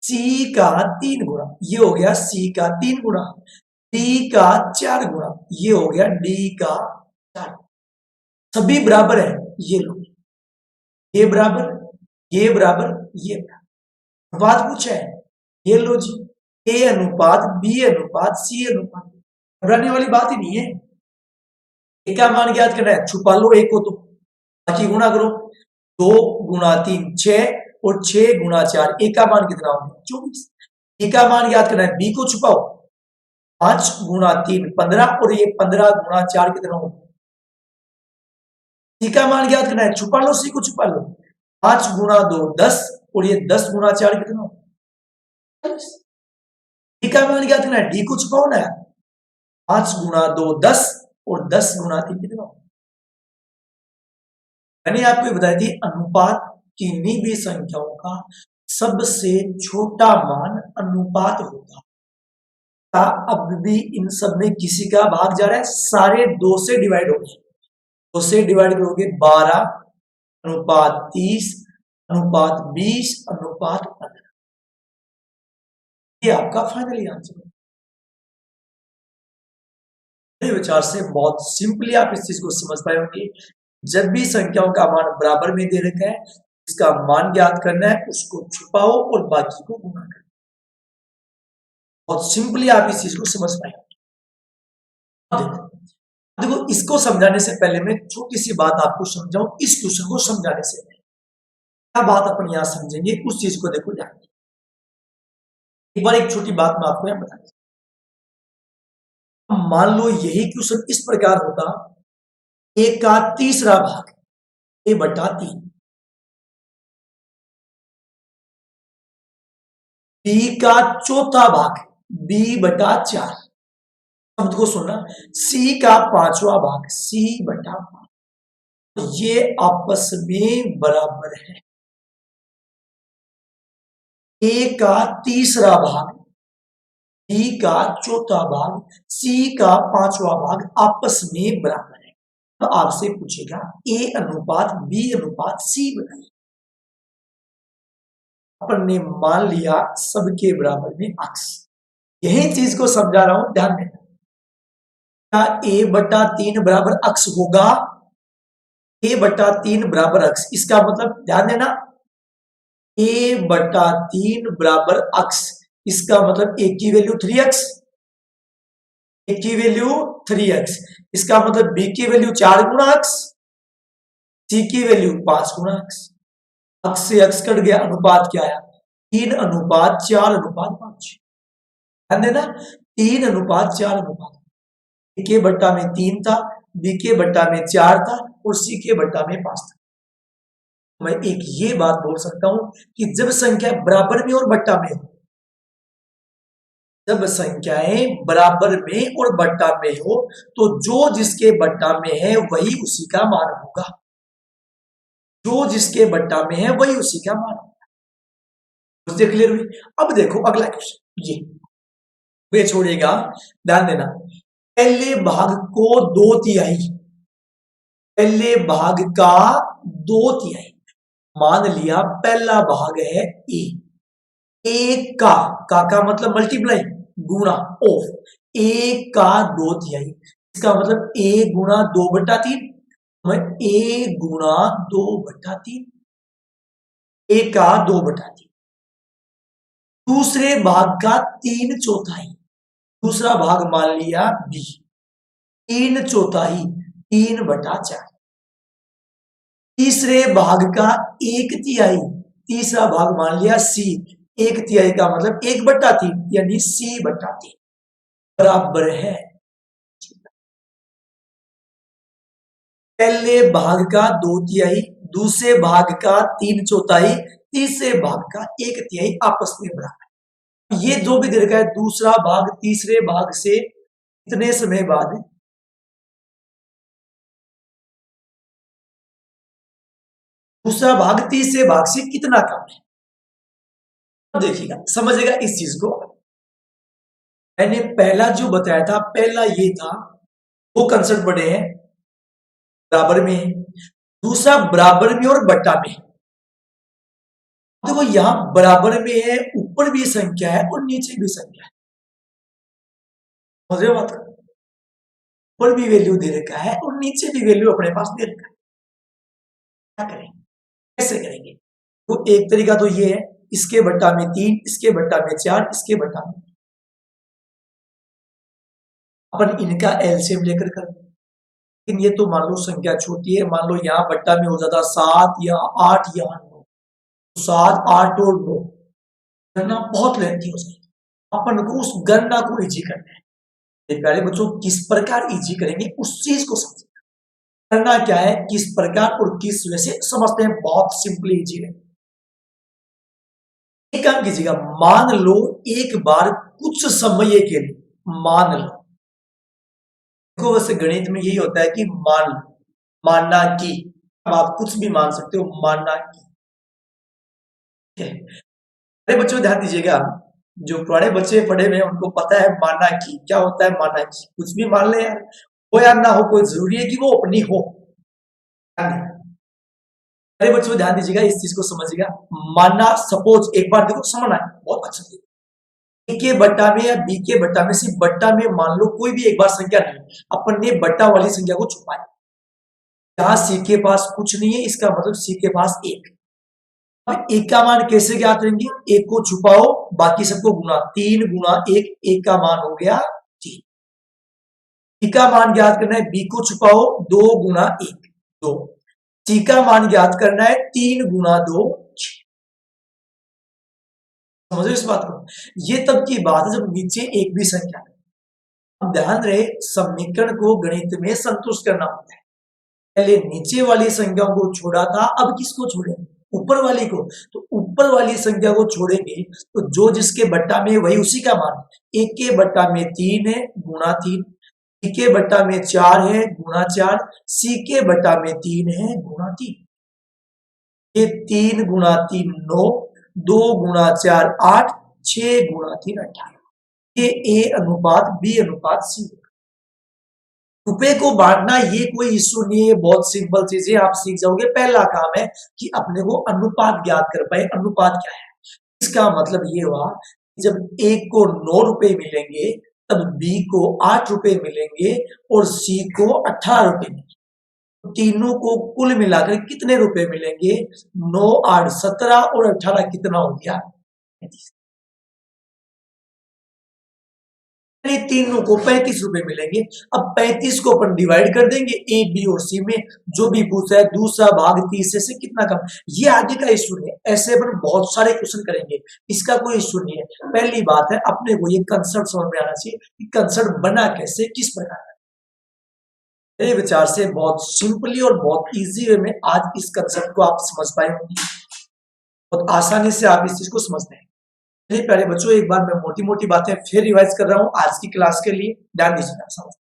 c का 3 गुना, ये हो गया c का 3 गुना। d का 4 गुना, ये हो गया d का 4। सभी बराबर है, ये लो, ये बराबर, ये बराबर, ये बराबर। बात पूछा है, ये लो जी, a अनुपात b अनुपात c अनुपात, घबराने वाली बात ही नहीं है। एक का मान ज्ञात करना है, छुपा लो एक को, तो बाकी गुणा करो, 2 गुणा 3 6 और 6 गुणा 4, एक का मान कितना हो गया 24। एक का मान ज्ञात करना है, b को छुपाओ, 5 गुणा 3 15 और ये 15 गुणा 4 कितना हो गया। सी का मान ज्ञात करना है, छुपा लो, सी को छुपा लो, 5 गुणा 2 10 और ये 10 गुणा 4 कितना हो, डी का मान ज्ञात करना है, डी को छुपाओ ना, 5 गुणा 2 10 और 10 गुणा 3 कितना हो। मैंने आपको बताई थी, अनुपात किन्हीं भी संख्याओं का सबसे छोटा मान अनुपात होगा। अब भी इन सब में किसी का भाग जा रहा है, सारे 2 से डिवाइड हो गए, 2 से डिवाइड करोगे 12 अनुपात 30 अनुपात 20 अनुपात 15, ये आपका फाइनली आंसर है। मेरे विचार से बहुत सिंपली आप इस चीज को समझ पाए होंगे। जब भी संख्याओं का मान बराबर में दे रखा है, इसका मान ज्ञात करना है, उसको छुपाओ और बाकी को गुणा करो। बहुत सिंपली आप इस चीज को समझ पाए। देखो देखो, इसको समझाने से पहले मैं छोटी सी बात आपको समझाऊं। इस क्वेश्चन को समझाने से पहले क्या बात अपन यहां समझेंगे, उस चीज को देखो ध्यान। एक बार एक छोटी बात मैं आपको यहां बता दूं। मान लो यही क्वेश्चन इस प्रकार होता, a का तीसरा भाग a/3, b का चौथा भाग b/4, शब्द को सुनना, c का पांचवा भाग c/5, ये आपस में बराबर है। a का तीसरा भाग, b का चौथा भाग, c का पांचवा भाग आपस में बराबर है। तो आपसे पूछेगा a अनुपात b अनुपात c बताइए। अपन ने मान लिया सबके बराबर में अक्स, यही चीज को समझा रहा हूं, ध्यान देना। क्या a/3 बराबर अक्स होगा? a/3 बराबर अक्स, इसका मतलब ध्यान देना, a/3 बराबर अक्स, इसका मतलब a की वैल्यू 3x, a की वैल्यू 3x, इसका मतलब b की वैल्यू 4 गुणा x, c की वैल्यू 5 गुणा x। अक्स से x कट गया, अनुपात क्या आया? 3 अनुपात 4 अनुपात 5। ध्यान देना, 3 अनुपात 4 अनुपात, a के बट्टा में 3 था, b के बट्टा में 4 था और c के बट्टा में 5 था। मैं एक ये बात बोल सकता हूं कि जब संख्या बराबर में और बट्टा में हो, जब संख्याएं बराबर में और बट्टा में हो, तो जो जिसके बट्टा में है वही उसी का मान होगा। जो जिसके बट्टा में है वही उसी का मान होगा। मुझे क्लियर हुई? अब देखो अगला क्वेश्चन, ये वे छोड़िएगा, ध्यान देना। पहले भाग को 2/3, पहले भाग का 2/3, मान लिया पहला भाग है ए, एक का मतलब मल्टीप्लाई, गुणा ऑफ ए का 2/3, इसका मतलब a गुणा 2/3, a गुणा 2/3, a का 2/3। दूसरे भाग का 3/4, दूसरा भाग मान लिया b, 3/4 3/4। तीसरे भाग का 1/3, तीसरा भाग मान लिया c, 1/3 का मतलब 1/3 यानी c/3 बराबर है। पहले भाग का 2/3, दूसरे भाग का 3/4, तीसरे भाग का 1/3 आपस में बराबर। ये जो भी दे रखा है, दूसरा भाग तीसरे भाग से इतने समय बाद, दूसरा भाग तीसरे भाग से कितना कम है, देखिएगा समझेगा इस चीज को। मैंने पहला जो बताया था, पहला ये था, वो कंसेप्ट पढ़े हैं, बराबर में है, दूसरा बराबर में और बट्टा में। देखो यहां बराबर में है, ऊपर भी संख्या है और नीचे भी संख्या है, समझ बात? ऊपर भी वैल्यू दे रखा है और नीचे भी वैल्यू अपने पास दे रखा है। क्या करेंगे, कैसे करेंगे? तो एक तरीका तो ये है, इसके बट्टा में 3, इसके बट्टा में 4, इसके बट्टा में, अपन इनका एलसीएम लेकर कर। लेकिन ये तो मान लो संख्या छोटी है, मान लो यहाँ बट्टा में हो जाता 7, यहाँ 8, यहाँ 9, 7, 8 और 9, गणना बहुत लेंथी हो जाएगी। अपन को उस गणना को इजी करना है। प्यारे बच्चों, किस प्रकार इजी करेंगे उस चीज को समझना। करना क्या है, किस प्रकार और किस वजह से समझते हैं, बहुत सिंपली इजी है। एक काम कीजिएगा, मान लो एक बार कुछ समय के लिए, मान लो, देखो वैसे गणित में यही होता है कि मान लो, मानना कि, अब आप कुछ भी मान सकते हो, मानना कि, अरे बच्चों ध्यान दीजिएगा, जो पुराने बच्चे पढ़े हुए हैं उनको पता है माना की क्या होता है। माना की कुछ भी मान ले यार, हो या ना हो, कोई जरूरी है कि वो अपनी हो। अरे बच्चों ध्यान दीजिएगा, इस चीज को समझिएगा। माना सपोज, एक बार देखो समझना है बहुत अच्छा से। ए के बट्टा में या बी के बट्टा में, सिर्फ बट्टा में मान लो कोई भी एक बार संख्या नहीं, अपन ने बट्टा वाली संख्या को छुपाया। यहाँ सी के पास कुछ नहीं है, इसका मतलब सी के पास एक। अब एक का मान कैसे ज्ञात करेंगे? एक को छुपाओ, बाकी सबको गुना, 3 गुना 1, एक का मान हो गया 3। बी का मान ज्ञात करना है, बी को छुपाओ, 2 गुना 1 2। सी का मान ज्ञात करना है, 3 गुना 2 6। समझो इस बात को। ये तब की बात है जब नीचे एक भी संख्या है। अब ध्यान रहे, समीकरण को गणित में संतुष्ट करना होता है। पहले नीचे वाली संख्याओं को छोड़ा था, अब किसको छोड़ेंगे? ऊपर वाली को। तो ऊपर वाली संख्या को छोड़ेंगे तो जो जिसके बट्टा में वही उसी का मान। एक के बट्टा में 3 है, गुणा 3। बी के बट्टा में 4 है, गुणा 4। सी के बट्टा में 3 है, गुणा 3। ये 3 गुणा 3 9, 2 गुणा 4 8, 6 गुणा 3 18। ये ए अनुपात बी अनुपात सी। रुपए को बांटना ये कोई इश्यू नहीं है, बहुत सिंपल चीज है, आप सीख जाओगे। पहला काम है कि अपने को अनुपात ज्ञात कर पाए। अनुपात क्या है? इसका मतलब ये हुआ कि जब एक को 9 रुपए मिलेंगे तब बी को 8 रुपए मिलेंगे और सी को 18 रुपए मिलेंगे। तो तीनों को कुल मिलाकर कितने रुपए मिलेंगे? 9 8 17 और 18 कितना हो गया? 35। तीनों को 35 रुपए मिलेंगे। अब 35 को अपन डिवाइड कर देंगे ए बी और सी में, जो भी पूछा है दूसरा भाग तीसरे से कितना कम। ये आगे का इश्यू है, ऐसे अपन बहुत सारे क्वेश्चन करेंगे, इसका कोई इश्यू नहीं है। पहली बात है अपने को ये कंसेप्ट समझ में आना चाहिए कि कंसेप्ट बना कैसे, किस प्रकार। मेरे विचार से बहुत सिंपली और बहुत इजी वे में आज इस कंसेप्ट को आप समझ पाए होंगे। बहुत आसानी से आप इस चीज को समझते हैं। नहीं प्यारे बच्चों, एक बार मैं मोटी मोटी बातें फिर रिवाइज कर रहा हूं आज की क्लास के लिए, ध्यान दीजिएगा। समझ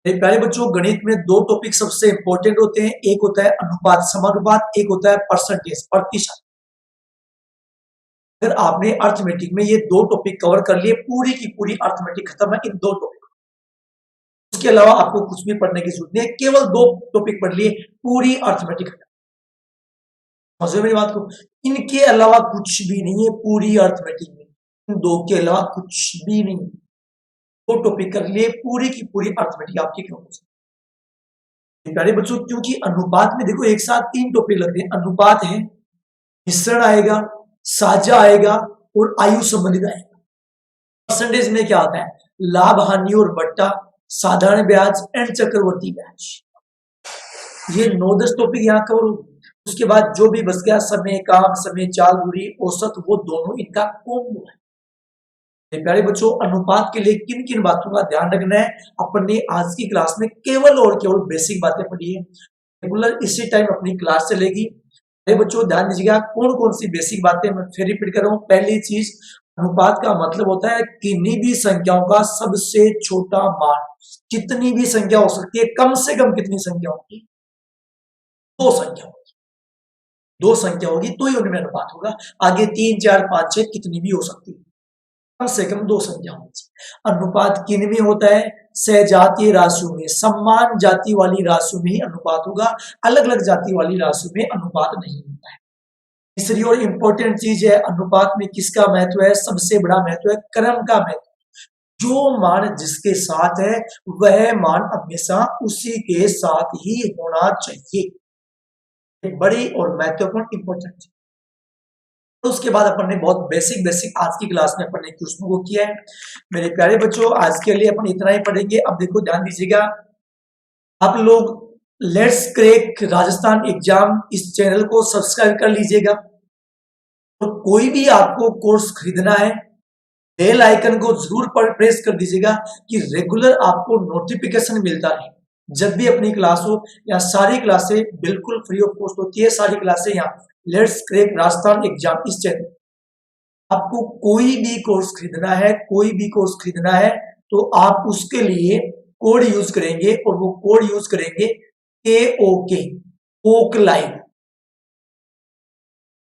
प्यारे बच्चों, गणित में दो टॉपिक सबसे इंपॉर्टेंट होते हैं। एक होता है अनुपात समानुपात, एक होता है परसेंटेज प्रतिशत। अगर आपने अर्थमेटिक में ये दो टॉपिक कवर कर लिए, पूरी की पूरी अर्थमेटिक खत्म है इन दो टॉपिक। उसके अलावा आपको कुछ भी पढ़ने की जरूरत नहीं है, केवल दो टॉपिक पढ़ लिए, पूरी अर्थमेटिक खत्म। समझो मेरी बात को। इनके अलावा कुछ भी नहीं है पूरी अर्थमेटिक में, इन दो के अलावा कुछ भी नहीं। दो टॉपिक कर लिए, पूरी की पूरी अर्थमेटिक आपकी क्यों हो सकती। प्यारे बच्चों, क्योंकि अनुपात में देखो एक साथ तीन टॉपिक लगते हैं। अनुपात है, मिश्रण आएगा, साझा आएगा और आयु संबंधित आएगा। परसेंटेज में क्या आता है? लाभ हानि और बट्टा, साधारण ब्याज एंड चक्रवर्ती ब्याज। ये 9-10 टॉपिक यहाँ कवर होंगे। उसके बाद जो भी बच गया, समय काम, समय चाल दूरी, औसत, वो दोनों इनका कॉम्बो है। प्यारे बच्चों, अनुपात के लिए किन किन बातों का ध्यान रखना है अपन ने आज की क्लास में केवल और केवल बेसिक बातें पढ़ी है। रेगुलर इसी टाइम अपनी क्लास चलेगी। अरे बच्चों ध्यान दीजिएगा, कौन कौन सी बेसिक बातें मैं फिर रिपीट कर रहा हूं। पहली चीज, अनुपात का मतलब होता है किन्हीं भी संख्याओं का सबसे छोटा मान। कितनी भी संख्या हो सकती है, कम से कम कितनी संख्या होगी? दो संख्या होगी। दो संख्या होगी तो ही उनमें अनुपात होगा। आगे 3 4 5 6 कितनी भी हो सकती है, कम से कम दो संख्या होगी। अनुपात किन में होता है? सहजातीय राशियों में, समान जाति वाली राशियों में ही अनुपात होगा। अलग अलग जाति वाली राशियों में अनुपात नहीं होता है। तीसरी और इंपॉर्टेंट चीज है, अनुपात में किसका महत्व है? सबसे बड़ा महत्व है क्रम का महत्व। जो मान जिसके साथ है वह मान हमेशा उसी के साथ ही होना चाहिए। एक बड़ी और महत्वपूर्ण इंपॉर्टेंट। तो उसके बाद अपन ने बहुत बेसिक बेसिक आज की क्लास में अपन ने क्वेश्चन को किया है। मेरे प्यारे बच्चों, आज के लिए अपन इतना ही पढ़ेंगे। अब देखो ध्यान दीजिएगा, आप लोग लेट्स क्रैक राजस्थान एग्जाम इस चैनल को सब्सक्राइब कर लीजिएगा। और कोई भी आपको कोर्स खरीदना है, बेल आइकन को जरूर प्रेस कर दीजिएगा कि रेगुलर आपको नोटिफिकेशन मिलता रहे जब भी अपनी क्लास हो। या सारी क्लासें बिल्कुल फ्री ऑफ कॉस्ट होती है, सारी क्लासें यहाँ लेट्स क्रैक राजस्थान एग्जाम इस चैनल। आपको कोई भी कोर्स खरीदना है, कोई भी कोर्स खरीदना है तो आप उसके लिए कोड यूज करेंगे, और वो कोड यूज करेंगे KOK, कोक लाइन।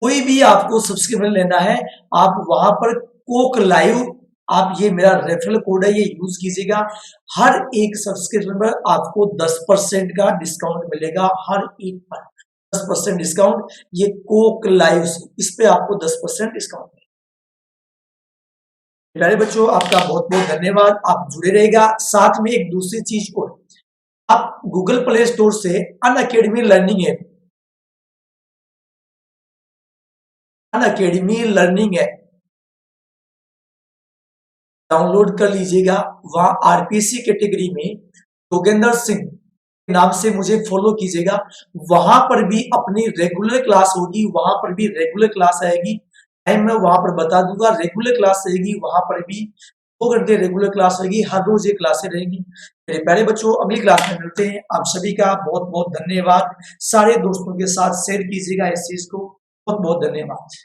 कोई भी आपको सब्सक्रिप्शन लेना है, आप वहां पर कोक लाइव, आप ये मेरा रेफरल कोड है, ये यूज कीजिएगा। हर एक सब्सक्रिप्शन पर आपको 10% का डिस्काउंट मिलेगा, हर एक पर 10% डिस्काउंट। ये कोक लाइव, इस पे आपको 10% डिस्काउंट। प्यारे बच्चों, आपका बहुत बहुत धन्यवाद, आप जुड़े रहेगा। साथ में एक दूसरी चीज और, आप गूगल प्ले स्टोर से Unacademy learning app, Unacademy learning app download कर लीजिएगा। वहां आरपीसी कैटेगरी में योगेंद्र सिंह के नाम से मुझे फॉलो कीजिएगा। वहां पर भी अपनी रेगुलर क्लास होगी, वहां पर भी रेगुलर क्लास आएगी। टाइम मैं वहां पर बता दूंगा, रेगुलर क्लास रहेगी वहां पर भी, 2 घंटे रेगुलर क्लास रहेगी, हर रोज ये क्लासें रहेंगी। मेरे प्यारे बच्चों, अगली क्लास में मिलते हैं। आप सभी का बहुत बहुत धन्यवाद। सारे दोस्तों के साथ शेयर कीजिएगा इस चीज को। बहुत बहुत धन्यवाद।